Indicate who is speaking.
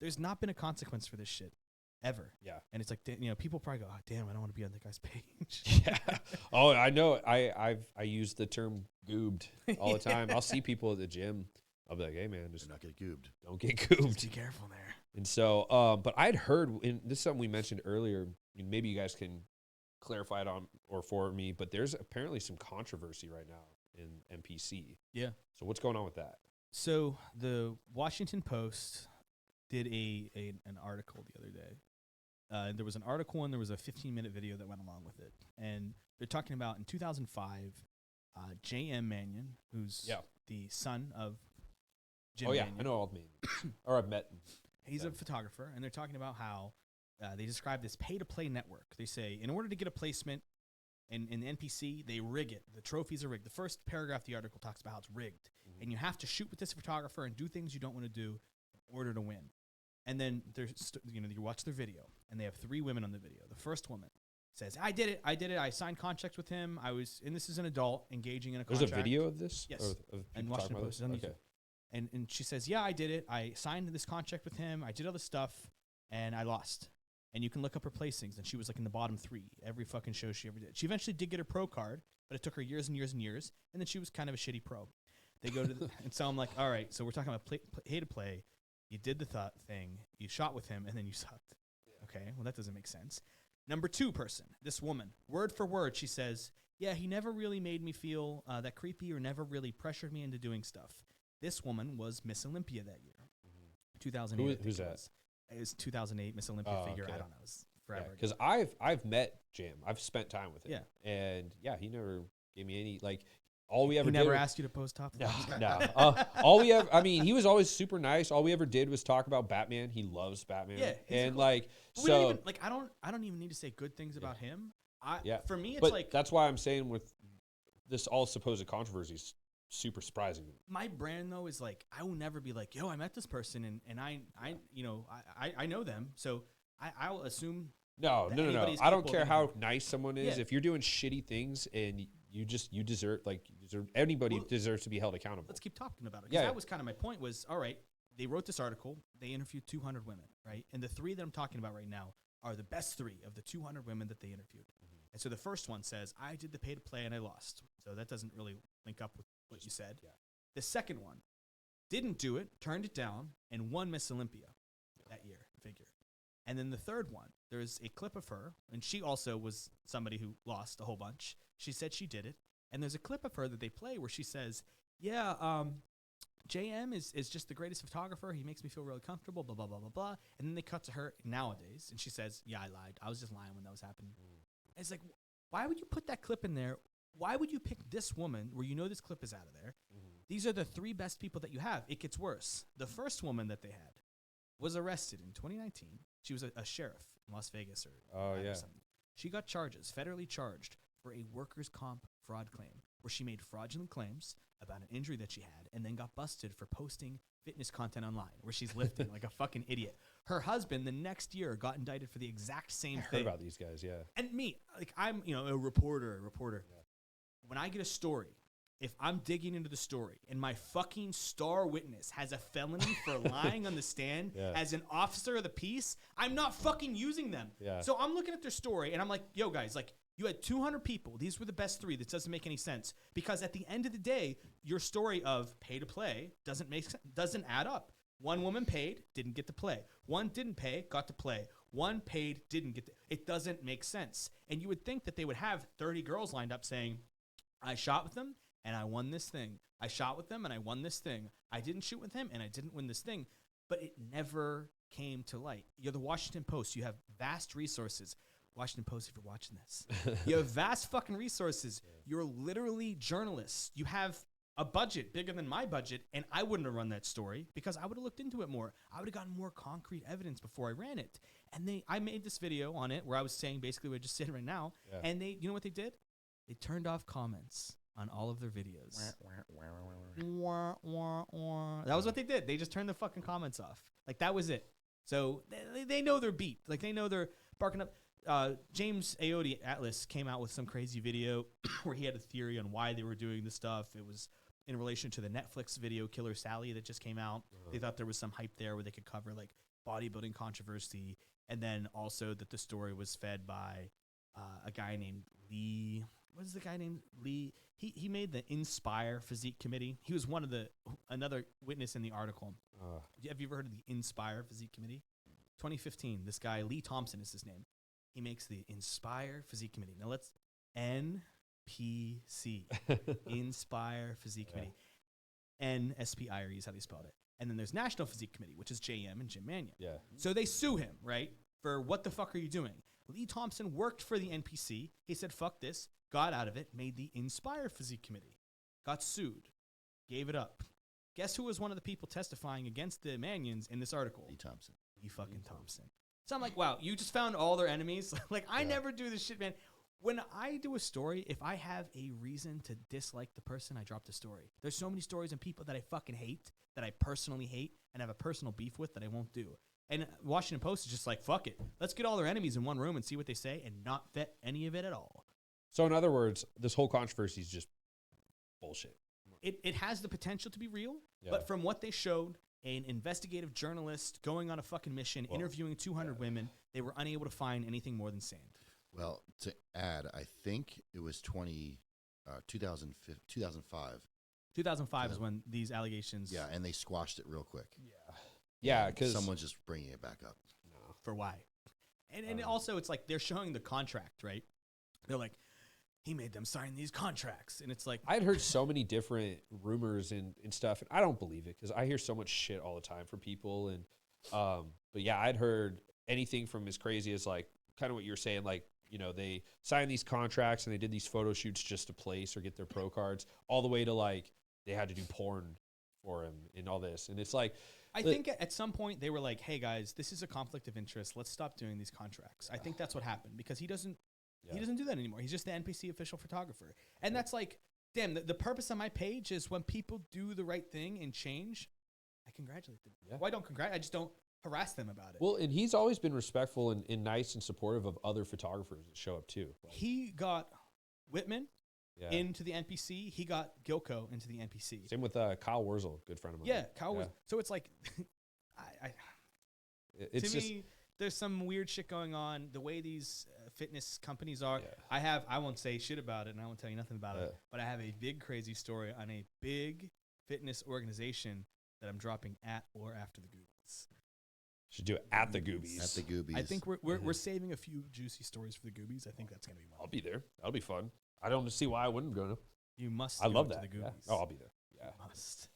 Speaker 1: there's not been a consequence for this shit ever.
Speaker 2: Yeah.
Speaker 1: And it's like, people probably go, oh, damn, I don't want to be on that guy's page.
Speaker 2: Yeah. Oh, I know. I use the term goobed all the time. I'll see people at the gym. I'll be like, hey, man, just
Speaker 3: not get goobed.
Speaker 2: don't get goobed.
Speaker 1: Just be careful there.
Speaker 2: And so, but I'd heard, and this is something we mentioned earlier, and maybe you guys can clarify it on or for me, but there's apparently some controversy right now in NPC.
Speaker 1: Yeah.
Speaker 2: So what's going on with that?
Speaker 1: So the Washington Post did an article the other day. There was an article and there was a 15-minute video that went along with it. And they're talking about in 2005, J.M. Mannion, who's the son of Jim Mannion.
Speaker 2: I know all of Mannion. Or I've met him.
Speaker 1: He's a photographer, and they're talking about how they describe this pay-to-play network. They say, in order to get a placement in the NPC, they rig it. The trophies are rigged. The first paragraph of the article talks about how it's rigged. Mm-hmm. And you have to shoot with this photographer and do things you don't want to do in order to win. And then you watch their video, and they have 3 women on the video. The first woman says, I did it. I signed contracts with him. And this is an adult engaging in a contract.
Speaker 2: There's a video of this?
Speaker 1: Yes.
Speaker 2: And
Speaker 1: Washington Post. Okay. And she says, yeah, I did it. I signed this contract with him. I did all this stuff, and I lost. And you can look up her placings, and she was like in the bottom 3 every fucking show she ever did. She eventually did get her pro card, but it took her years and years and years, and then she was kind of a shitty pro. They go to and so I'm like, all right, so we're talking about pay to play. You did the thing, you shot with him, and then you sucked. Yeah. Okay, well, that doesn't make sense. Number 2 person, this woman, word for word, she says, yeah, he never really made me feel that creepy or never really pressured me into doing stuff. This woman was Miss Olympia that year, 2008.
Speaker 2: Who's that?
Speaker 1: It was 2008 Miss Olympia figure. Okay. I don't know. It was forever.
Speaker 2: Because I've met Jam. I've spent time with him. Yeah. And he never gave me any all we ever
Speaker 1: he
Speaker 2: did.
Speaker 1: never asked you to post top.
Speaker 2: No. All we ever. I mean, he was always super nice. All we ever did was talk about Batman. He loves Batman.
Speaker 1: Yeah.
Speaker 2: And
Speaker 1: so I don't even need to say good things about him. For me, it's
Speaker 2: that's why I'm saying with this all supposed controversies. Super surprising.
Speaker 1: My brand though is I will never be like, yo, I met this person and I know them, so I'll assume.
Speaker 2: No. I don't care how nice someone is. Yeah. If you're doing shitty things and you deserve anybody deserves to be held accountable.
Speaker 1: Let's keep talking about it. That was kind of my point. Was all right. They wrote this article. They interviewed 200 women, right? And the 3 that I'm talking about right now are the best 3 of the 200 women that they interviewed. Mm-hmm. And so the first one says, I did the pay to play and I lost. So that doesn't really link up with what you said. Yeah. The second one didn't do it, turned it down, and won Miss Olympia that year, figure. And then the third one, there's a clip of her, and she also was somebody who lost a whole bunch. She said she did it. And there's a clip of her that they play where she says, yeah, JM is just the greatest photographer. He makes me feel really comfortable, blah, blah, blah, blah, blah. And then they cut to her nowadays, and she says, yeah, I lied. I was just lying when that was happening. And it's like, why would you put that clip in there? Why would you pick this woman where you know this clip is out of there? Mm-hmm. These are the 3 best people that you have. It gets worse. The first woman that they had was arrested in 2019. She was a sheriff in Las Vegas or something. She got federally charged for a workers' comp fraud claim where she made fraudulent claims about an injury that she had and then got busted for posting fitness content online where she's lifting like a fucking idiot. Her husband the next year got indicted for the exact same thing.
Speaker 2: I heard about these guys, yeah.
Speaker 1: And me, I'm a reporter. Yeah. When I get a story, if I'm digging into the story and my fucking star witness has a felony for lying on the stand as an officer of the peace, I'm not fucking using them. Yeah. So I'm looking at their story and I'm like, yo guys, you had 200 people. These were the best 3. This doesn't make any sense because at the end of the day, your story of pay to play doesn't add up. One woman paid, didn't get to play. One didn't pay, got to play. One paid, didn't get to. It doesn't make sense. And you would think that they would have 30 girls lined up saying, I shot with them and I won this thing. I shot with them and I won this thing. I didn't shoot with him and I didn't win this thing. But it never came to light. You're the Washington Post. You have vast resources. Washington Post, if you're watching this. You have vast fucking resources. You're literally journalists. You have a budget bigger than my budget, and I wouldn't have run that story because I would have looked into it more. I would have gotten more concrete evidence before I ran it. And I made this video on it where I was saying basically what I just said right now. Yeah. And you know what they did? They turned off comments on all of their videos. That was what they did. They just turned the fucking comments off. That was it. So they know they're beat. They know they're barking up. James Ayoade Atlas came out with some crazy video where he had a theory on why they were doing this stuff. It was in relation to the Netflix video Killer Sally that just came out. They thought there was some hype there where they could cover bodybuilding controversy, and then also that the story was fed by a guy named Lee. What is the guy named Lee? He made the Inspire Physique Committee. He was another witness in the article. Have you ever heard of the Inspire Physique Committee? 2015. This guy Lee Thompson is his name. He makes the Inspire Physique Committee. Now let's NPC Inspire Physique Committee. NSPIRE is how they spelled it. And then there's National Physique Committee, which is JM and Jim Mannion.
Speaker 2: Yeah.
Speaker 1: So they sue him, right? For what the fuck are you doing? Lee Thompson worked for the NPC. He said, fuck this, got out of it, made the Inspire Physique Committee, got sued, gave it up. Guess who was one of the people testifying against the Mannions in this article?
Speaker 3: Lee Thompson.
Speaker 1: Lee fucking Thompson. So I'm like, wow, you just found all their enemies? Like, I never do this shit, man. When I do a story, if I have a reason to dislike the person, I drop the story. There's so many stories and people that I fucking hate, that I personally hate, and have a personal beef with that I won't do. And Washington Post is just like, fuck it. Let's get all their enemies in one room and see what they say and not vet any of it at all.
Speaker 2: So in other words, this whole controversy is just bullshit.
Speaker 1: It has the potential to be real, but from what they showed, an investigative journalist going on a fucking mission, interviewing 200 women, they were unable to find anything more than sand.
Speaker 3: Well, to add, I think it was 2005.
Speaker 1: 2005 is when these allegations...
Speaker 3: Yeah, and they squashed it real quick.
Speaker 2: Yeah, because
Speaker 3: someone's just bringing it back up.
Speaker 1: For why? And also, it's like they're showing the contract, right? They're like, he made them sign these contracts. And it's like...
Speaker 2: I'd heard so many different rumors and stuff, and I don't believe it because I hear so much shit all the time from people. And but yeah, I'd heard anything from as crazy as like kind of what you're saying, like, you know, they signed these contracts and they did these photo shoots just to place or get their pro cards, all the way to like they had to do porn for him and all this. And it's like...
Speaker 1: I think at some point they were like, hey guys, this is a conflict of interest. Let's stop doing these contracts. I think that's what happened because he doesn't do that anymore. He's just the NPC official photographer. And that's like, damn, the purpose of my page is when people do the right thing and change, I congratulate them.
Speaker 2: Yeah.
Speaker 1: Well, I don't congratulate. I just don't harass them about it.
Speaker 2: Well, and he's always been respectful and nice and supportive of other photographers that show up too. Like,
Speaker 1: he got Whitman into the NPC. He got Gilco into the NPC.
Speaker 2: Same with Kyle Wurzel, good friend of mine.
Speaker 1: Yeah, Kyle Wurzel. So it's like,
Speaker 2: it's
Speaker 1: to
Speaker 2: just,
Speaker 1: me, there's some weird shit going on. The way these fitness companies are, I won't say shit about it, and I won't tell you nothing about it, but I have a big crazy story on a big fitness organization that I'm dropping at or after the Goobys.
Speaker 2: Should do it at the Goobys.
Speaker 3: At the Goobys.
Speaker 1: I think we're saving a few juicy stories for the Goobys. I think that's gonna be one.
Speaker 2: I'll be there. That'll be fun. I don't see why I wouldn't go to.
Speaker 1: You must.
Speaker 2: I love
Speaker 1: to
Speaker 2: that.
Speaker 1: the Goobys.
Speaker 2: Yeah. Oh, I'll be there. Yeah.
Speaker 1: You must.